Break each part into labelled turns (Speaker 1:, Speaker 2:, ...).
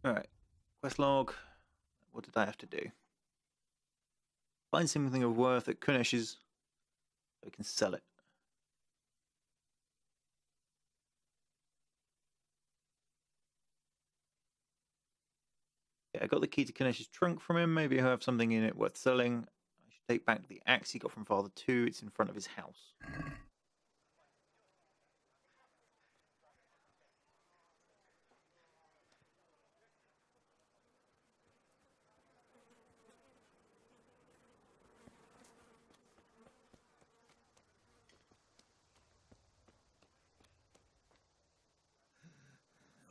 Speaker 1: Alright. Quest log. What did I have to do? Find something of worth at Kunish's so I can sell it. Yeah, I got the key to Kunish's trunk from him. Maybe he'll have something in it worth selling. I should take back the axe he got from Father 2. It's in front of his house.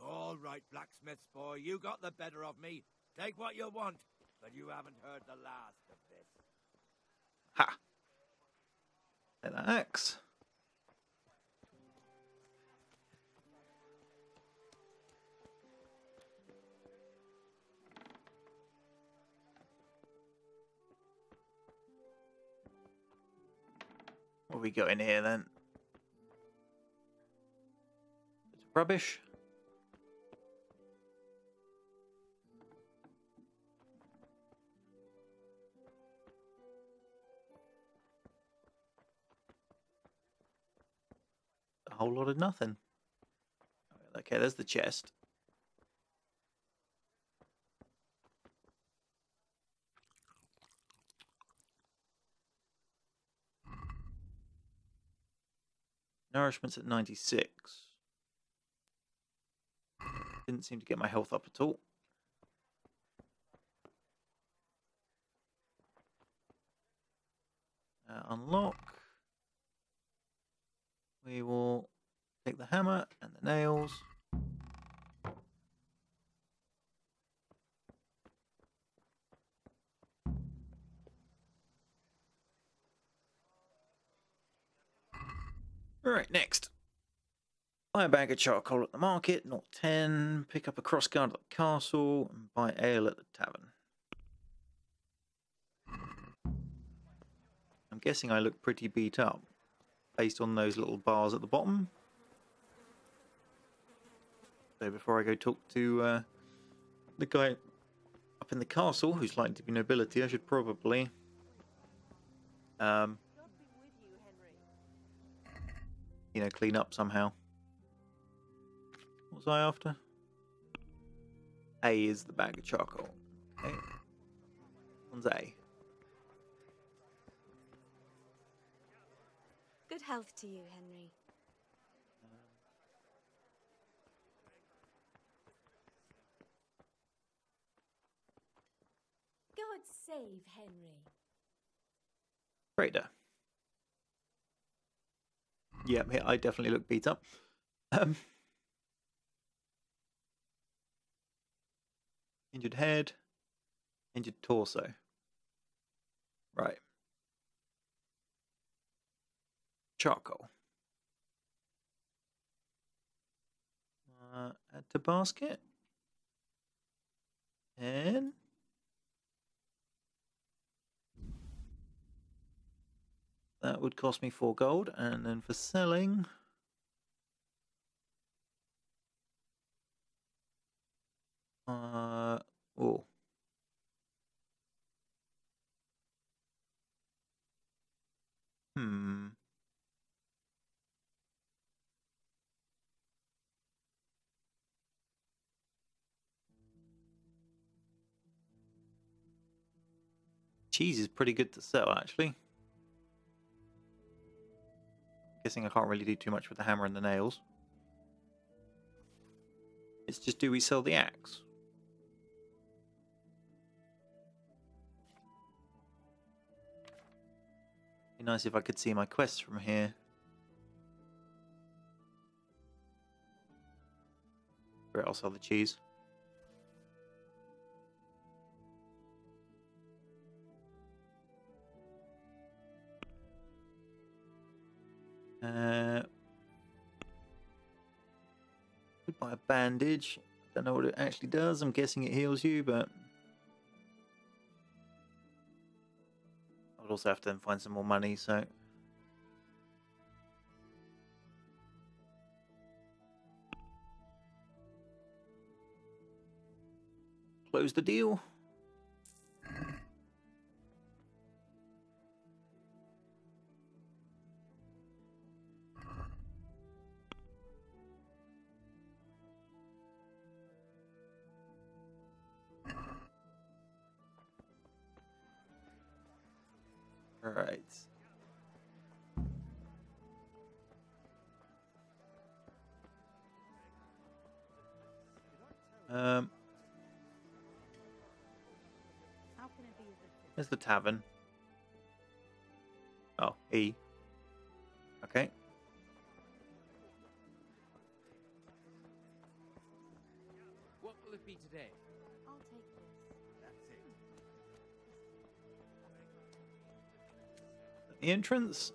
Speaker 2: All right, Blacksmith's boy, you got the better of me. Take what you want, but you haven't heard the last of this.
Speaker 1: Ha! Take that axe. What we got in here then? It's rubbish. A whole lot of nothing. Okay, there's the chest. Nourishment's at 96. Didn't seem to get my health up at all. Unlock. We will take the hammer and the nails. Alright, next. Buy a bag of charcoal at the market, not 10. Pick up a crossguard at the castle and buy ale at the tavern. I'm guessing I look pretty beat up based on those little bars at the bottom. So before I go talk to the guy up in the castle who's likely to be nobility, I should probably you know, clean up somehow. What was I after? A is the bag of charcoal. Okay. One's A.
Speaker 3: Good health to you, Henry. God save Henry.
Speaker 1: Trader. Yeah, I definitely look beat up. Injured head. Injured torso. Right. Charcoal. Add to basket. And that would cost me 4 gold. And then for selling, oh. Cheese is pretty good to sell, actually. Guessing I can't really do too much with the hammer and the nails. It's just, do we sell the axe? Be nice if I could see my quests from here. Where I'll sell the cheese. Could buy a bandage. Don't know what it actually does. I'm guessing it heals you, but I would also have to then find some more money, so close the deal. All right. There's the tavern. Oh, E. Okay.
Speaker 4: What will it be today?
Speaker 3: I'll take this.
Speaker 2: That's it.
Speaker 1: The entrance.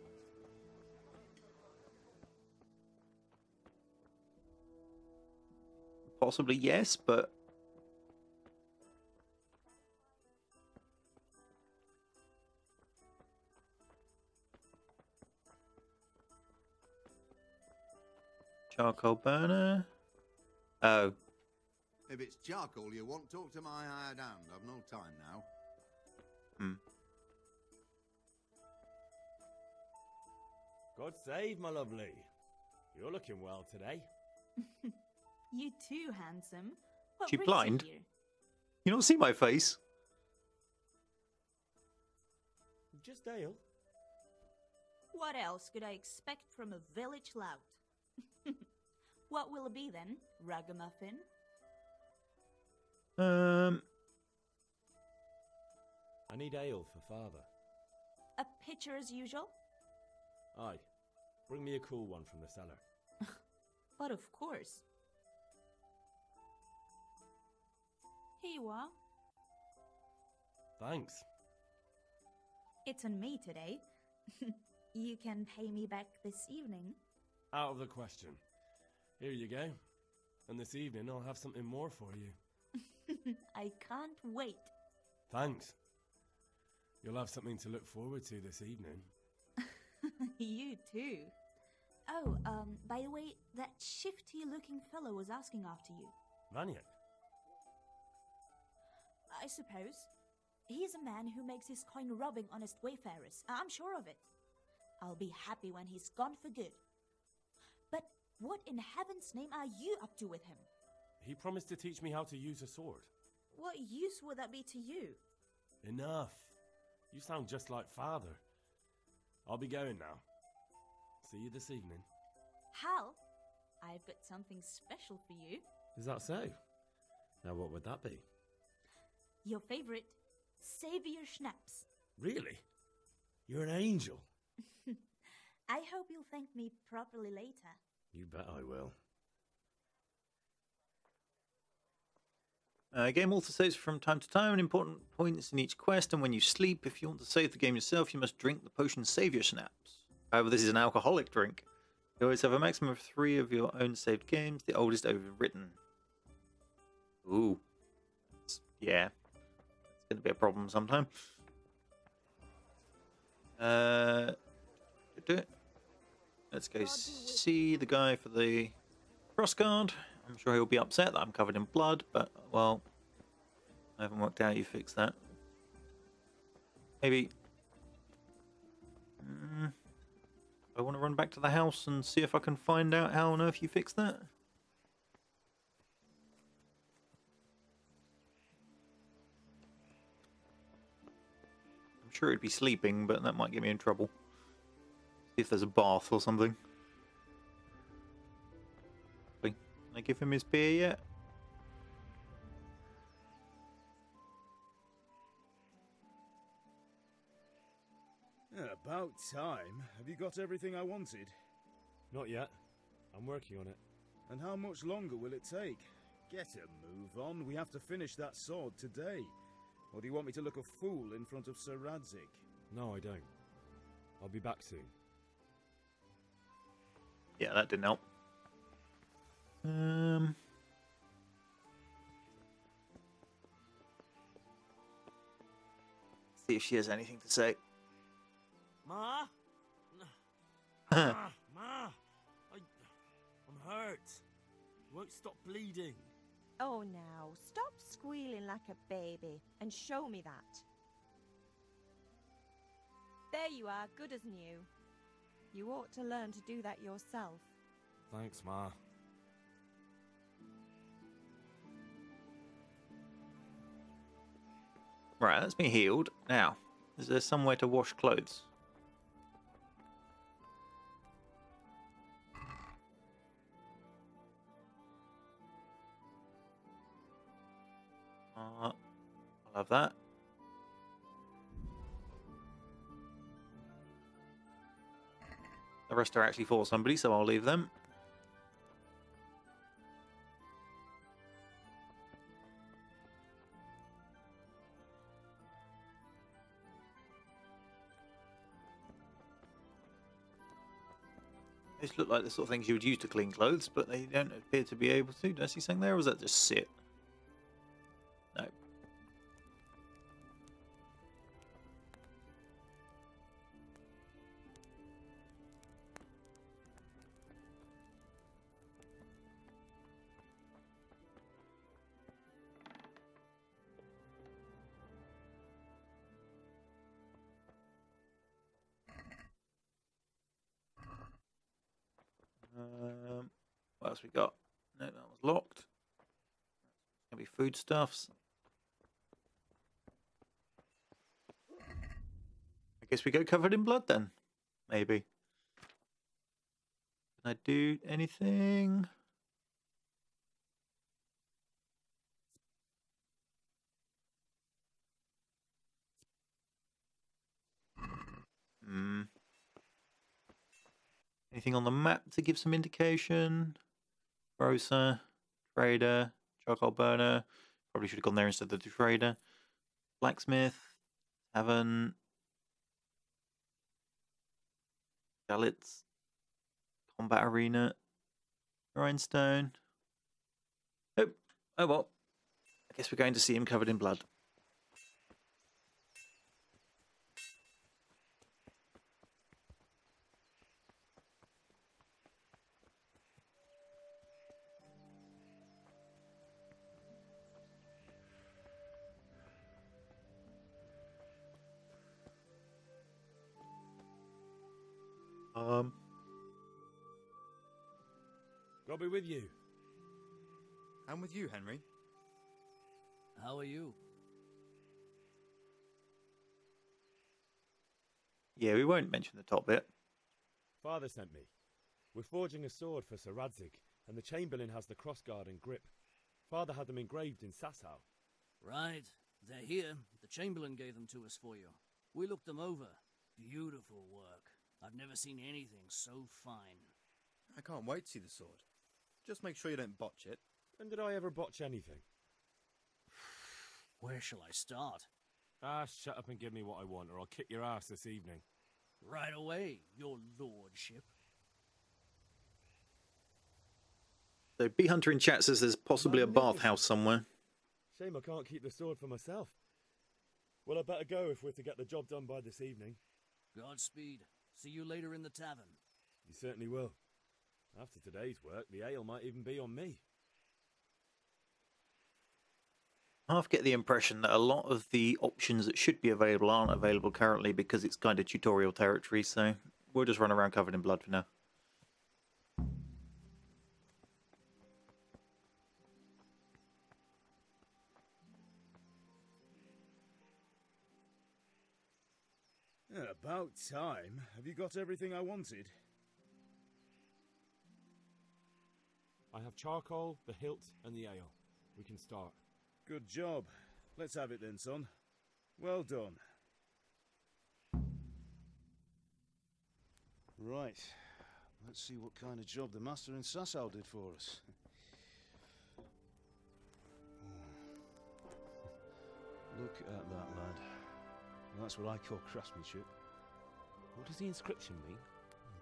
Speaker 1: Possibly yes, but charcoal burner. Oh,
Speaker 5: If it's charcoal you want, talk to my hired hand. I've no time now.
Speaker 6: God save, my lovely. You're looking well today.
Speaker 7: You too, handsome. What
Speaker 1: She
Speaker 7: brings you
Speaker 1: blind?
Speaker 7: here?
Speaker 1: you don't see my face.
Speaker 6: Just ale.
Speaker 7: What else could I expect from a village lout? What will it be then, ragamuffin?
Speaker 6: I need ale for father.
Speaker 7: A pitcher as usual?
Speaker 6: Aye. Bring me a cool one from the cellar.
Speaker 7: But of course. Here you are.
Speaker 6: Thanks.
Speaker 7: It's on me today. You can pay me back this evening.
Speaker 6: Out of the question. Here you go. And this evening I'll have something more for you.
Speaker 7: I can't wait.
Speaker 6: Thanks. You'll have something to look forward to this evening.
Speaker 7: You too. Oh, by the way, that shifty-looking fellow was asking after you.
Speaker 6: Vaniac?
Speaker 7: I suppose. He's a man who makes his coin robbing honest wayfarers. I'm sure of it. I'll be happy when he's gone for good. But what in heaven's name are you up to with him?
Speaker 6: He promised to teach me how to use a sword.
Speaker 7: What use would that be to you?
Speaker 6: Enough. You sound just like father. I'll be going now. See you this evening.
Speaker 7: Hal, I've got something special for you.
Speaker 6: Is that so? Now what would that be?
Speaker 7: Your favorite, Savior Schnapps.
Speaker 6: Really? You're an angel.
Speaker 7: I hope you'll thank me properly later.
Speaker 6: You bet I will.
Speaker 1: Game author saves from time to time and important points in each quest, and when you sleep, if you want to save the game yourself, you must drink the potion Savior Snaps. However, this is an alcoholic drink. You always have a maximum of 3 of your own saved games, the oldest overwritten. Ooh. Yeah. It's going to be a problem sometime. Let's go see the guy for the cross guard. I'm sure he'll be upset that I'm covered in blood, but, well, I haven't worked out you fixed that. Maybe... I want to run back to the house and see if I can find out how on earth you fixed that. I'm sure he'd be sleeping, but that might get me in trouble. See if there's a bath or something. Can I give him his beer yet?
Speaker 8: About time. Have you got everything I wanted?
Speaker 6: Not yet. I'm working on it.
Speaker 8: And how much longer will it take? Get a move on. We have to finish that sword today. Or do you want me to look a fool in front of Sir Radzik?
Speaker 6: No, I don't. I'll be back soon.
Speaker 1: Yeah, that didn't help. See if she has anything to say.
Speaker 6: Ma? Ma? I'm hurt. Won't stop bleeding.
Speaker 9: Oh, now, stop squealing like a baby and show me that. There you are, good as new. You ought to learn to do that yourself.
Speaker 6: Thanks, Ma.
Speaker 1: Right, that's me healed. Now, is there somewhere to wash clothes? I'll have that. The rest are actually for somebody, so I'll leave them. These look like the sort of things you would use to clean clothes, but they don't appear to be able to. Did I see something there, or was that just sit? No. What else we got? No, that was locked. It's gonna be foodstuffs. I guess we go covered in blood then. Maybe. Can I do anything? Anything on the map to give some indication? Grocer, trader, charcoal burner. Probably should have gone there instead of the trader. Blacksmith, tavern, gallets, combat arena, grindstone. Oh well. I guess we're going to see him covered in blood.
Speaker 6: God be with you.
Speaker 10: I'm with you, Henry.
Speaker 4: How are you?
Speaker 1: Yeah, we won't mention the top bit.
Speaker 6: Father sent me. We're forging a sword for Sir Radzig, and the Chamberlain has the crossguard and grip. Father had them engraved in Sasau.
Speaker 4: Right. They're here. The Chamberlain gave them to us for you. We looked them over. Beautiful work. I've never seen anything so fine.
Speaker 10: I can't wait to see the sword. Just make sure you don't botch it.
Speaker 6: When did I ever botch anything?
Speaker 4: Where shall I start?
Speaker 6: Ah, shut up and give me what I want, or I'll kick your ass this evening.
Speaker 4: Right away, your lordship.
Speaker 1: So Bee Hunter in chat says there's possibly a bathhouse somewhere.
Speaker 6: Shame I can't keep the sword for myself. Well, I better go if we're to get the job done by this evening.
Speaker 4: Godspeed. See you later in the tavern.
Speaker 6: You certainly will. After today's work, the ale might even be on me.
Speaker 1: I half get the impression that a lot of the options that should be available aren't available currently because it's kind of tutorial territory, so we'll just run around covered in blood for now.
Speaker 8: About time. Have you got everything I wanted?
Speaker 6: I have charcoal, the hilt, and the ale. We can start.
Speaker 8: Good job. Let's have it then, son. Well done. Right. Let's see what kind of job the master in Sasau did for us. Look at that, lad. That's what I call craftsmanship.
Speaker 6: What does the inscription mean?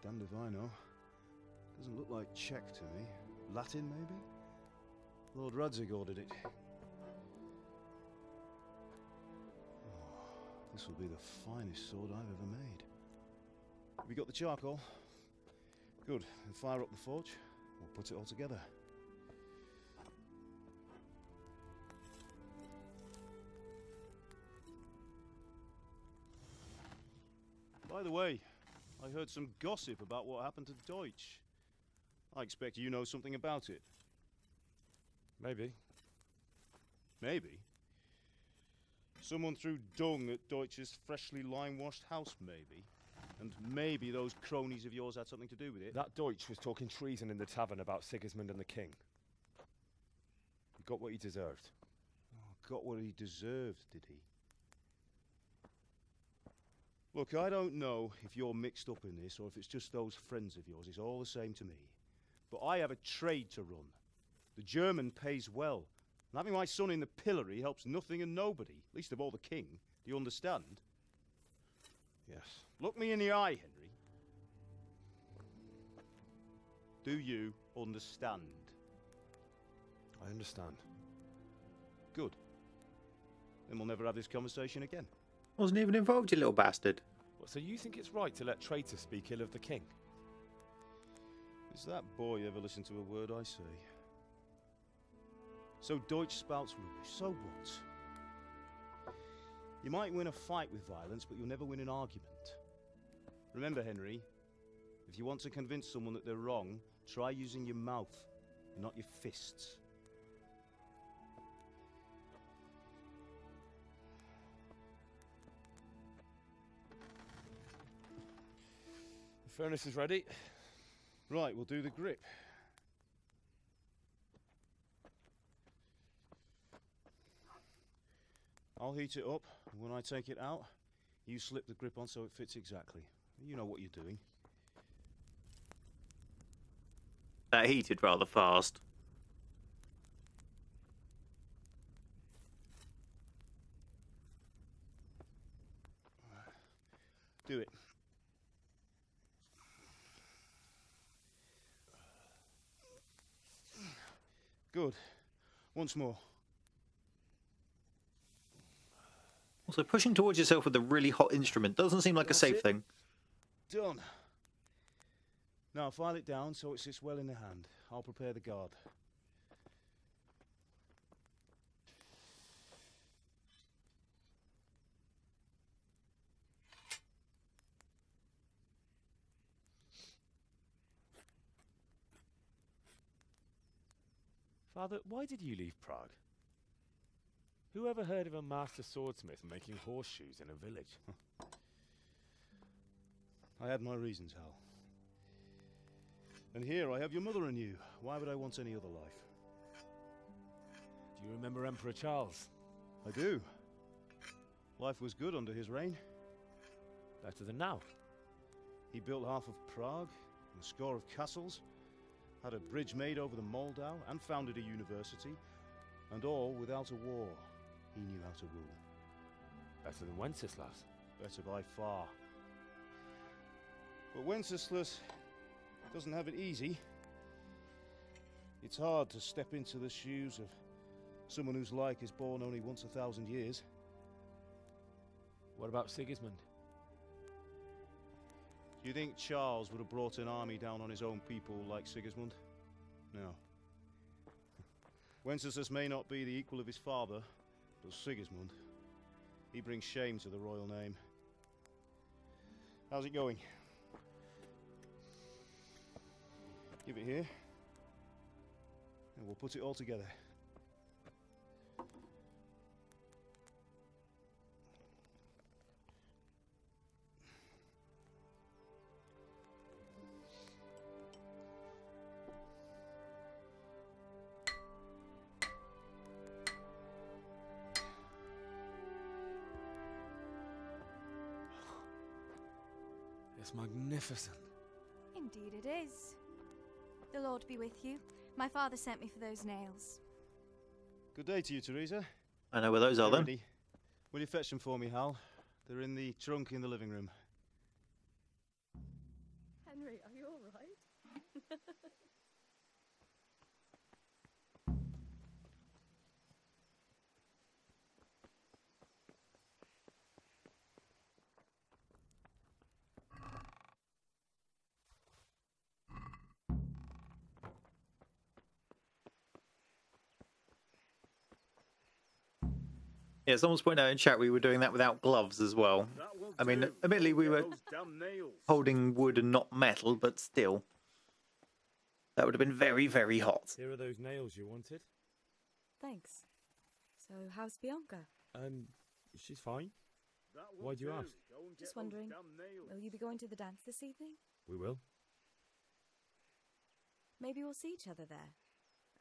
Speaker 8: Damned if I know. Doesn't look like Czech to me. Latin, maybe? Lord Radzig ordered it. Oh, this will be the finest sword I've ever made. Have you got the charcoal? Good. Then fire up the forge. We'll put it all together. By the way, I heard some gossip about what happened to Deutsch. I expect you know something about it.
Speaker 6: Maybe.
Speaker 8: Maybe? Someone threw dung at Deutsch's freshly lime-washed house, maybe? And maybe those cronies of yours had something to do with it?
Speaker 6: That Deutsch was talking treason in the tavern about Sigismund and the king. He got what he deserved.
Speaker 8: Oh, got what he deserved, did he? Look, I don't know if you're mixed up in this or if it's just those friends of yours. It's all the same to me. But I have a trade to run. The German pays well. And having my son in the pillory helps nothing and nobody, least of all the king. Do you understand?
Speaker 6: Yes.
Speaker 8: Look me in the eye, Henry. Do you understand?
Speaker 6: I understand.
Speaker 8: Good. Then we'll never have this conversation again.
Speaker 1: Wasn't even involved, you little bastard.
Speaker 6: What, so you think it's right to let traitors speak ill of the king?
Speaker 8: Does that boy ever listen to a word I say? So Deutsch spouts rubbish. So what? You might win a fight with violence, but you'll never win an argument. Remember, Henry, if you want to convince someone that they're wrong, try using your mouth, and not your fists.
Speaker 6: The furnace is ready.
Speaker 8: Right, we'll do the grip. I'll heat it up, and when I take it out, you slip the grip on so it fits exactly. You know what you're doing.
Speaker 1: That heated rather fast.
Speaker 8: Do it. Good. Once more.
Speaker 1: Also, pushing towards yourself with a really hot instrument doesn't seem like a safe thing.
Speaker 8: Done. Now file it down so it sits well in the hand. I'll prepare the guard.
Speaker 6: Father, why did you leave Prague? Who ever heard of a master swordsmith making horseshoes in a village?
Speaker 8: I had my reasons, Hal. And here I have your mother and you. Why would I want any other life?
Speaker 6: Do you remember Emperor Charles?
Speaker 8: I do. Life was good under his reign.
Speaker 6: Better than now.
Speaker 8: He built half of Prague, and a score of castles, had a bridge made over the Moldau, and founded a university, and all without a war. He knew how to rule.
Speaker 6: Better than Wenceslas.
Speaker 8: Better by far. But Wenceslas doesn't have it easy. It's hard to step into the shoes of someone whose like is born only once 1,000 years.
Speaker 6: What about Sigismund?
Speaker 8: Do you think Charles would have brought an army down on his own people like Sigismund? No. Wenceslas may not be the equal of his father, but Sigismund, he brings shame to the royal name. How's it going? Give it here, and we'll put it all together.
Speaker 6: It's magnificent.
Speaker 3: Indeed it is. The Lord be with you. My father sent me for those nails.
Speaker 8: Good day to you, Teresa.
Speaker 1: I know where those are then.
Speaker 8: Ready. Will you fetch them for me, Hal? They're in the trunk in the living room.
Speaker 9: Henry, are you all right?
Speaker 1: Yeah, someone's pointed out in chat we were doing that without gloves as well.
Speaker 8: That will
Speaker 1: I mean, admittedly, we were holding wood and not metal, but still. That would have been very, very hot.
Speaker 6: Here are those nails you wanted.
Speaker 11: Thanks. So, how's Bianca?
Speaker 6: She's fine. Why do you ask?
Speaker 11: Just wondering, will you be going to the dance this evening?
Speaker 6: We will.
Speaker 11: Maybe we'll see each other there.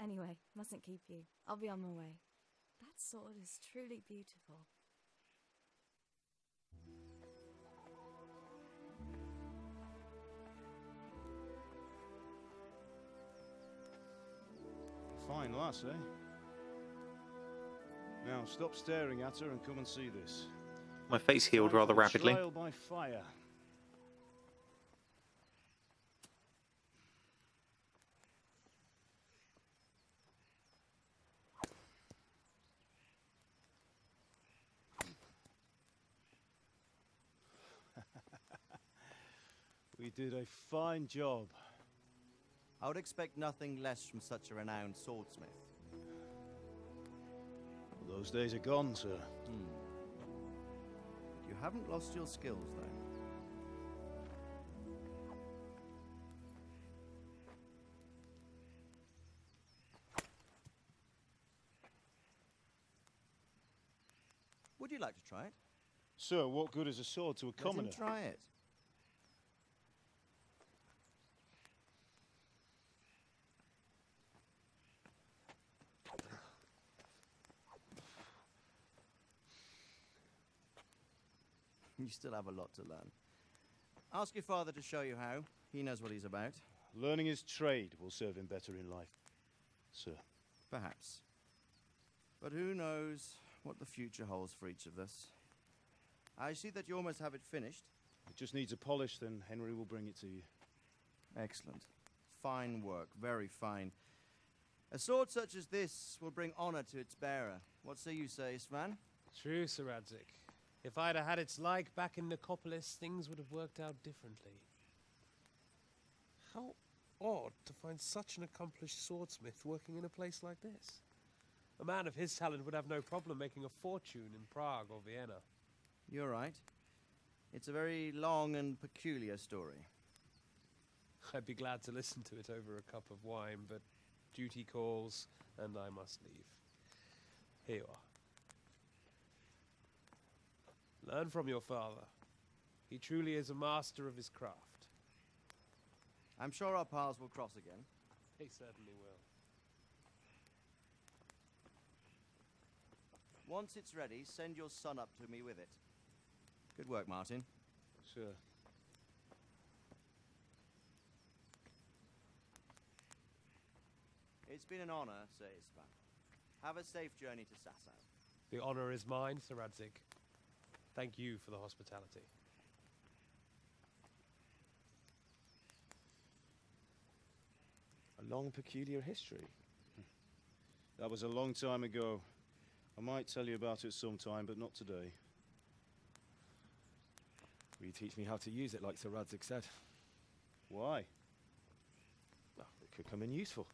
Speaker 11: Anyway, mustn't keep you. I'll be on my way. That sword is truly beautiful.
Speaker 8: Fine lass, eh? Now stop staring at her and come and see this.
Speaker 1: My face healed rather rapidly.
Speaker 8: Trial by fire. We did a fine job.
Speaker 12: I would expect nothing less from such a renowned swordsmith.
Speaker 8: Well, those days are gone, sir.
Speaker 12: You haven't lost your skills, though. Would you like to try it?
Speaker 8: Sir, what good is a sword to a commoner?
Speaker 12: Let him try it. You still have a lot to learn. Ask your father to show you how. He knows what he's about.
Speaker 8: Learning his trade will serve him better in life, sir.
Speaker 12: Perhaps. But who knows what the future holds for each of us. I see that you almost have it finished.
Speaker 8: It just needs a polish, then Henry will bring it to you.
Speaker 12: Excellent. Fine work, very fine. A sword such as this will bring honor to its bearer. What say you, Svan?
Speaker 13: True, Sir Radzik. If I'd have had its like back in Nicopolis, things would have worked out differently. How odd to find such an accomplished swordsmith working in a place like this. A man of his talent would have no problem making a fortune in Prague or Vienna.
Speaker 12: You're right. It's a very long and peculiar story.
Speaker 13: I'd be glad to listen to it over a cup of wine, but duty calls, and I must leave. Here you are. Learn from your father. He truly is a master of his craft.
Speaker 12: I'm sure our paths will cross again.
Speaker 13: He certainly will.
Speaker 12: Once it's ready, send your son up to me with it. Good work, Martin.
Speaker 8: Sure.
Speaker 12: It's been an honor, Sir Isvan. Have a safe journey to Sasau.
Speaker 13: The honor is mine, Sir Radzik. Thank you for the hospitality.
Speaker 6: A long, peculiar history.
Speaker 8: That was a long time ago. I might tell you about it sometime, but not today.
Speaker 6: Will you teach me how to use it, like Sir Radzik said?
Speaker 8: Why?
Speaker 6: Well, it could come in useful.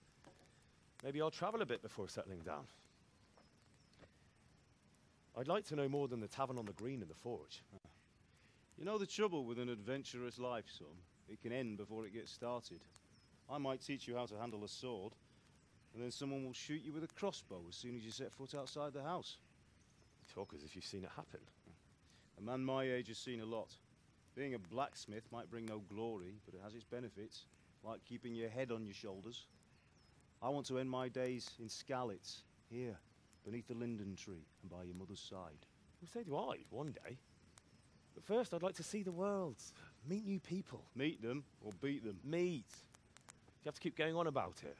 Speaker 6: Maybe I'll travel a bit before settling down. I'd like to know more than the tavern on the green and the forge.
Speaker 8: You know the trouble with an adventurous life, son? It can end before it gets started. I might teach you how to handle a sword, and then someone will shoot you with a crossbow as soon as you set foot outside the house.
Speaker 6: You talk as if you've seen it happen.
Speaker 8: A man my age has seen a lot. Being a blacksmith might bring no glory, but it has its benefits, like keeping your head on your shoulders. I want to end my days in Skalitz, here, beneath the linden tree and by your mother's side.
Speaker 6: Well, so do I, one day. But first, I'd like to see the world, meet new people.
Speaker 8: Meet them or beat them?
Speaker 6: Meet. You have to keep going on about it.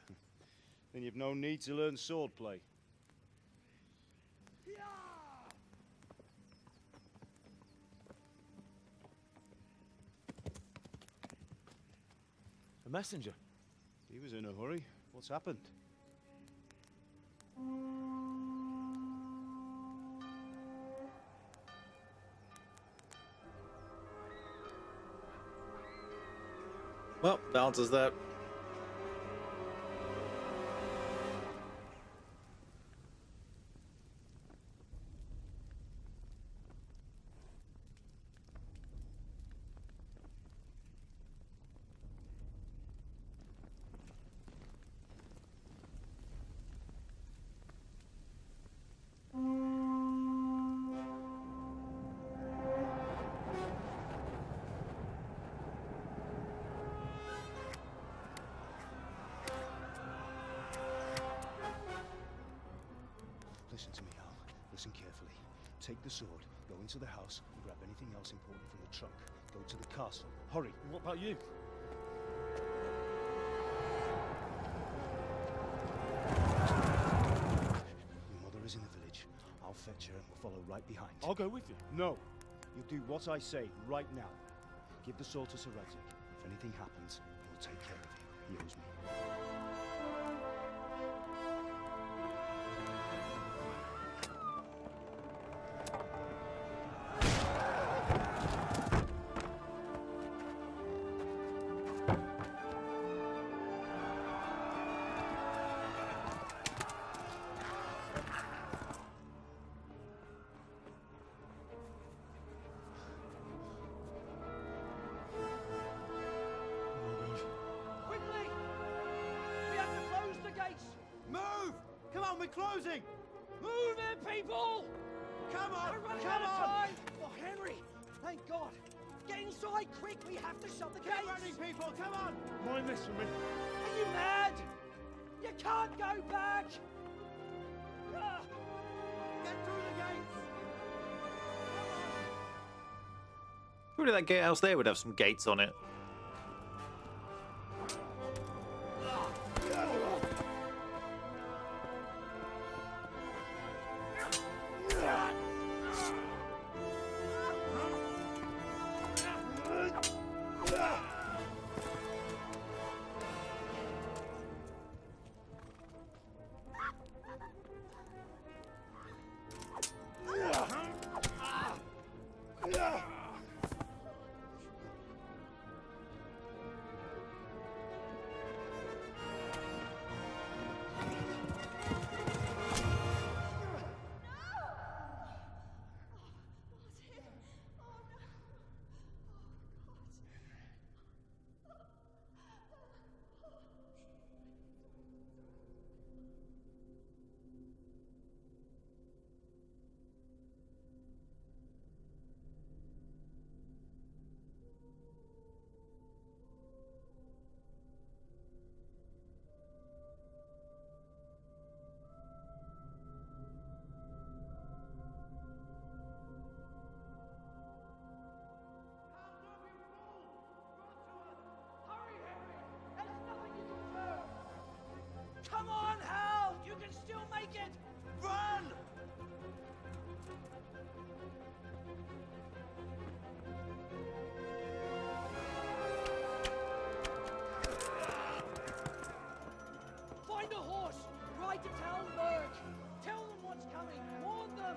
Speaker 8: Then you've no need to learn swordplay.
Speaker 6: A messenger.
Speaker 8: He was in a hurry. What's happened?
Speaker 1: Well, that answers that.
Speaker 8: Take the sword, go into the house, and grab anything else important from the trunk. Go to the castle. Hurry!
Speaker 6: What about you?
Speaker 8: Your mother is in the village. I'll fetch her and we'll follow right behind.
Speaker 6: I'll go with you.
Speaker 8: No! You'll do what I say right now. Give the sword to Sir Radzik. If anything happens, he'll take care of you. He owes me.
Speaker 12: We're closing!
Speaker 4: Move it, people!
Speaker 12: Come on!
Speaker 4: We're running
Speaker 12: Come
Speaker 4: out of
Speaker 12: on!
Speaker 4: time! Oh, Henry! Thank God! Get inside, quick! We have to shut the gates!
Speaker 12: Get running, people! Come on!
Speaker 6: Mind this for me.
Speaker 4: Are you mad? You can't go back! Ah.
Speaker 12: Get through the gates!
Speaker 1: Surely that gatehouse there would have some gates on it.
Speaker 4: Come on, Hal! You can still make it!
Speaker 12: Run!
Speaker 4: Find a horse! Ride to town, Merc! Tell them what's coming! Warn them!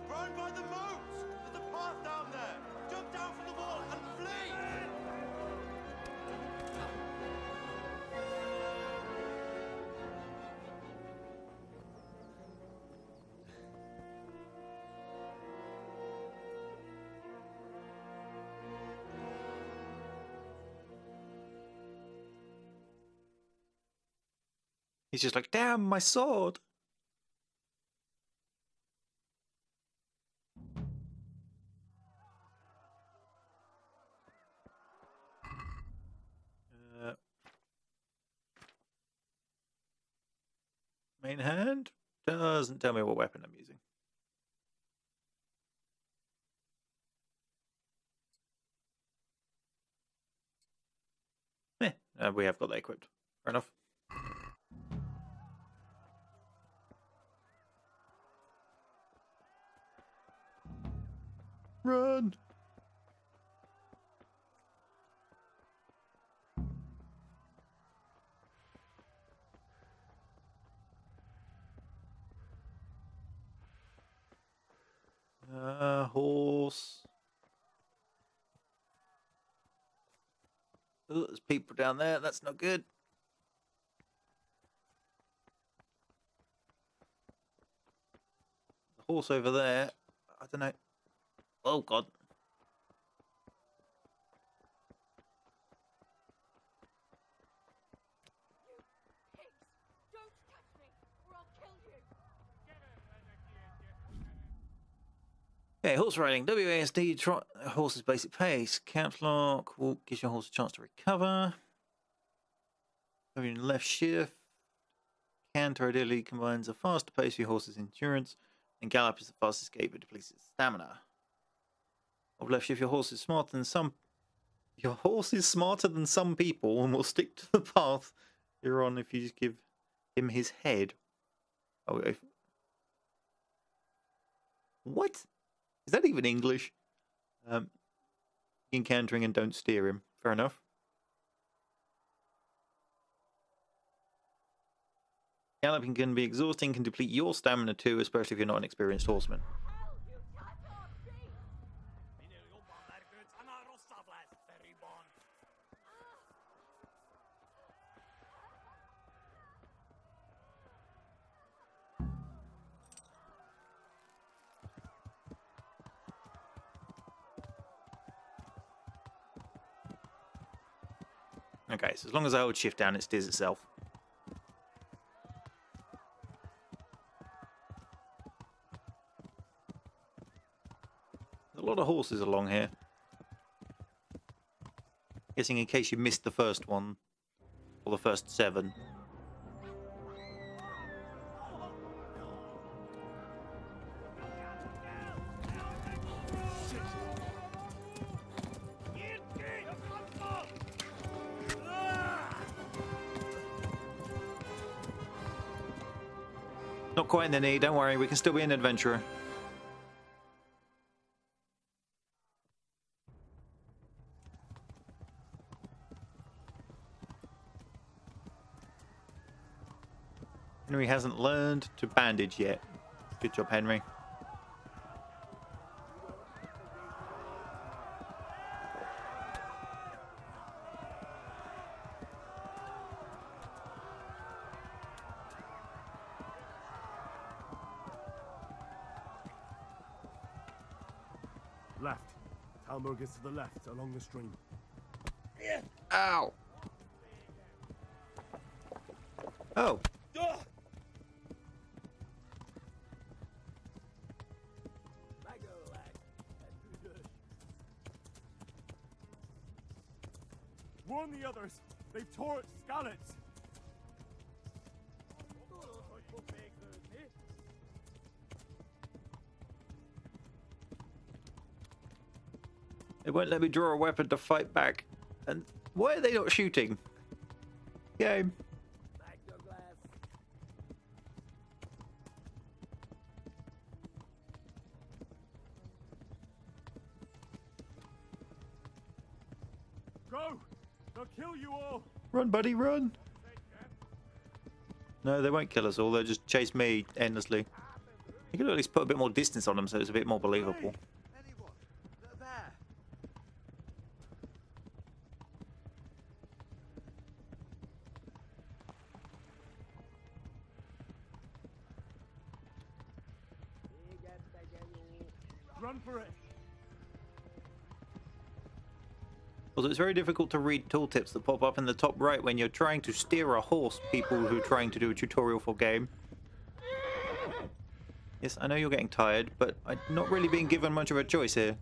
Speaker 12: Run by the moats! There's a path down there! Jump down from the wall and flee!
Speaker 1: He's just like, damn, my sword. Main hand doesn't tell me what weapon I'm using. We have got that equipped. Fair enough. Run! Horse. Oh, there's people down there. That's not good. The horse over there. I don't know. Oh, God. Okay, horse riding. WASD, horse's basic pace. Caps lock. Walk gives your horse a chance to recover. Moving left shift. Canter ideally combines a faster pace with your horse's endurance. And gallop is the fastest escape, but depletes its stamina. I've left you if your horse is smarter than some people and will stick to the path you're on if you just give him his head. Oh, what? Is that even English? Encountering and don't steer him. Fair enough. Galloping can be exhausting, can deplete your stamina too, especially if you're not an experienced horseman. Okay, so as long as I hold shift down, it steers itself. There's a lot of horses along here. Guessing in case you missed the first one, or the first 7. Not quite in the knee, don't worry, we can still be an adventurer. Henry hasn't learned to bandage yet. Good job, Henry.
Speaker 6: Left. Talmberg is to the left, along the stream.
Speaker 1: Ow! Oh.
Speaker 6: Warn the others! They've tore its scallops!
Speaker 1: They won't let me draw a weapon to fight back. And why are they not shooting? Game.
Speaker 6: Go! They'll kill you all!
Speaker 1: Run, buddy, run! No, they won't kill us all. They'll just chase me endlessly. You could at least put a bit more distance on them so it's a bit more believable.
Speaker 6: Run for it!
Speaker 1: Also, it's very difficult to read tooltips that pop up in the top right when you're trying to steer a horse, people who are trying to do a tutorial for game. Yes, I know you're getting tired, but I'm not really being given much of a choice here.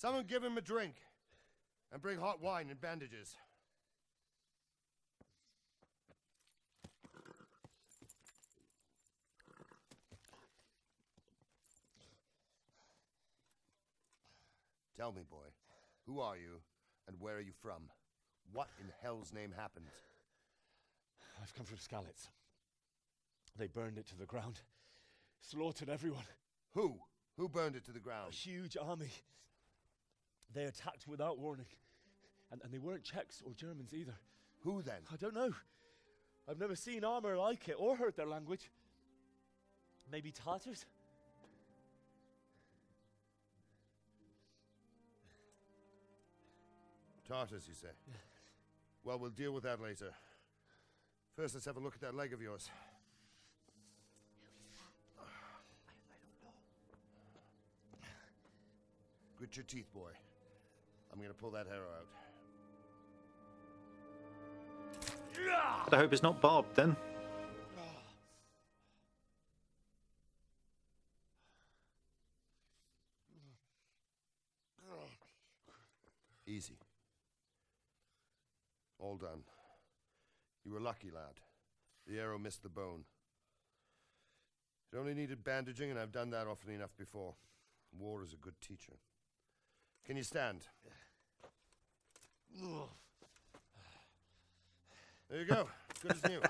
Speaker 14: Someone give him a drink. And bring hot wine and bandages. Tell me, boy, who are you, and where are you from? What in hell's name happened?
Speaker 6: I've come from Skalitz. They burned it to the ground. Slaughtered everyone.
Speaker 14: Who? Who burned it to the ground?
Speaker 6: A huge army. They attacked without warning. And they weren't Czechs or Germans either.
Speaker 14: Who then?
Speaker 6: I don't know. I've never seen armor like it or heard their language. Maybe Tartars?
Speaker 14: Tartars, you say? Yeah. Well, we'll deal with that later. First, let's have a look at that leg of yours.
Speaker 11: I don't know.
Speaker 14: Grit your teeth, boy. I'm gonna pull that arrow out.
Speaker 1: I hope it's not barbed then.
Speaker 14: Easy. All done. You were lucky, lad. The arrow missed the bone. It only needed bandaging, and I've done that often enough before. War is a good teacher. Can you stand? There you go. Good as new.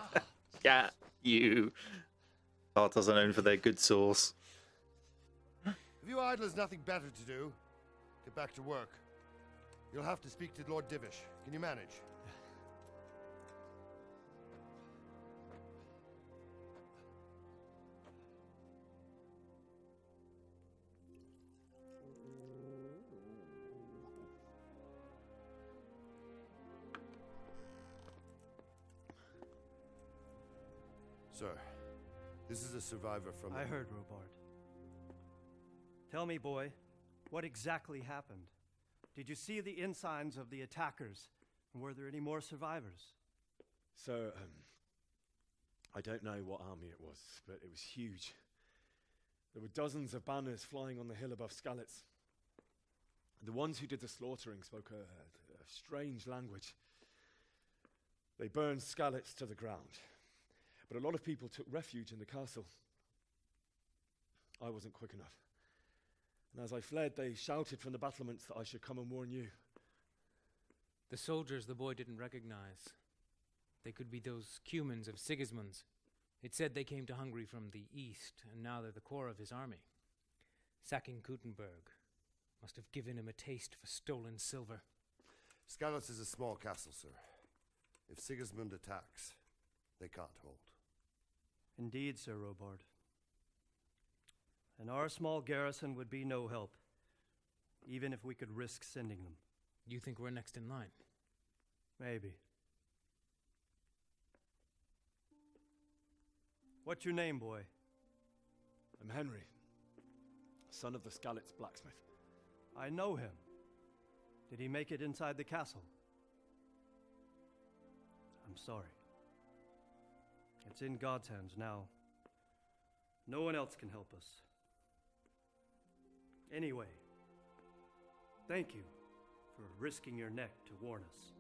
Speaker 1: Yeah, you. Tartars are known for their good sauce.
Speaker 14: If you idlers nothing better to do, get back to work. You'll have to speak to Lord Divish. Can you manage? Sir, this is a survivor from...
Speaker 15: I heard, Robard. Tell me, boy, what exactly happened? Did you see the ensigns of the attackers? And were there any more survivors?
Speaker 6: So, I don't know what army it was, but it was huge. There were dozens of banners flying on the hill above Skalitz. The ones who did the slaughtering spoke a strange language. They burned Skalitz to the ground. But a lot of people took refuge in the castle. I wasn't quick enough. And as I fled, they shouted from the battlements that I should come and warn you.
Speaker 16: The soldiers the boy didn't recognize. They could be those Cumans of Sigismund's. It said they came to Hungary from the east, and now they're the core of his army. Sacking Gutenberg must have given him a taste for stolen silver.
Speaker 14: Skalitz is a small castle, sir. If Sigismund attacks, they can't hold.
Speaker 15: Indeed, Sir Robard. And our small garrison would be no help, even if we could risk sending them.
Speaker 16: You think we're next in line?
Speaker 15: Maybe. What's your name, boy?
Speaker 6: I'm Henry, son of the Skalitz blacksmith.
Speaker 15: I know him. Did he make it inside the castle? I'm sorry. It's in God's hands now. No one else can help us. Anyway, thank you for risking your neck to warn us.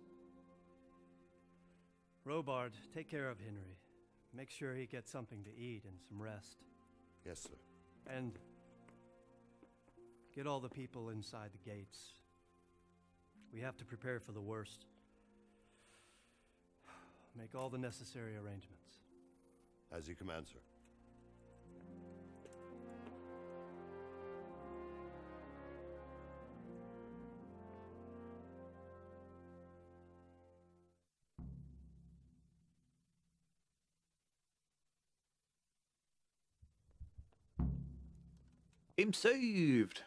Speaker 15: Robard, take care of Henry. Make sure he gets something to eat and some rest.
Speaker 14: Yes, sir.
Speaker 15: And get all the people inside the gates. We have to prepare for the worst. Make all the necessary arrangements.
Speaker 14: As you command, sir.
Speaker 1: Game saved.